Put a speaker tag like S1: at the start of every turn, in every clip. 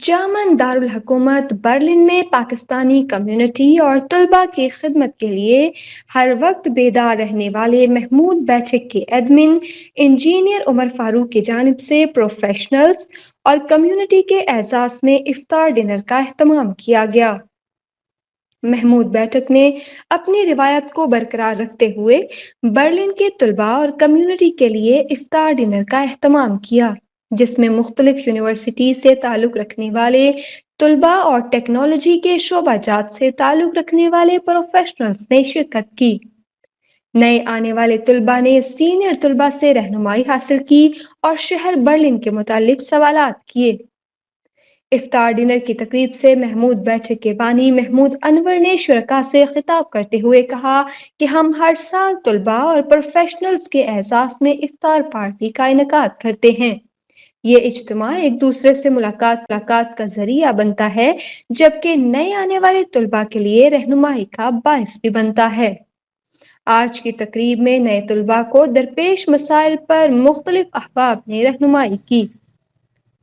S1: German دارالحکومت Berlin میں Pakistani community اور طلباء کی خدمت کے لیے ہر وقت بیدار رہنے والے محمود بیٹھک کے ایڈمن انجینئر عمر فاروق کی جانب سے پروفیشنلز اور کمیونٹی کے اعزاز میں افطار ڈنر کا اہتمام کیا گیا۔ محمود بیٹھک نے اپنی روایت کو برقرار رکھتے ہوئے برلن کے طلباء اور کمیونٹی کے لیے افطار ڈنر کا اہتمام کیا، جس میں مختلف یونیورسٹی سے تعلق رکھنے والے طلباء اور ٹیکنالوجی کے شعبہ جات سے تعلق رکھنے والے پروفیشنلز نے شرکت کی۔ نئے آنے والے طلباء نے سینئر طلباء سے رہنمائی حاصل کی اور شہر برلن کے متعلق سوالات کیے۔ افطار ڈنر کی تقریب سے محمود بیٹھک کے بانی محمود انور نے شرکاء سے خطاب کرتے ہوئے کہا کہ ہم ہر سال طلباء اور پروفیشنلز کے اعزاز میں افطار پارٹی کا انعقاد کرتے ہیں۔ یہ اجتماع ایک دوسرے سے ملاقات کا ذریعہ بنتا ہے، جبکہ نئے آنے والے طلباء کے لیے رہنمائی کا باعث بھی بنتا ہے۔ آج کی تقریب میں نئے طلباء کو درپیش مسائل پر مختلف احباب نے رہنمائی کی۔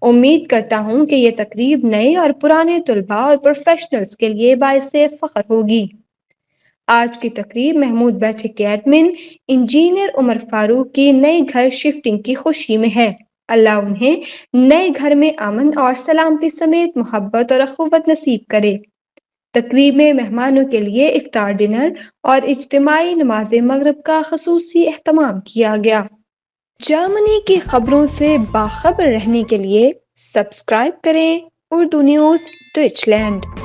S1: امید کرتا ہوں کہ یہ تقریب نئے اور پرانے طلباء اور پروفیشنلز کے لیے باعث فخر ہوگی۔ آج کی تقریب محمود بیٹھک کے ایڈمن انجینئر عمر فاروق کی نئے گھر شفٹنگ کی خوشی میں ہے۔ اللہ انہیں نئے گھر میں امن اور سلامتی سمیت محبت اور اخوت نصیب کرے۔ تقریب میں مہمانوں کے لیے افطار ڈنر اور اجتماعی نماز مغرب کا خصوصی اہتمام کیا گیا۔ جرمنی کی خبروں سے باخبر رہنے کے لیے سبسکرائب کریں اردو نیوز ڈویچ لینڈ۔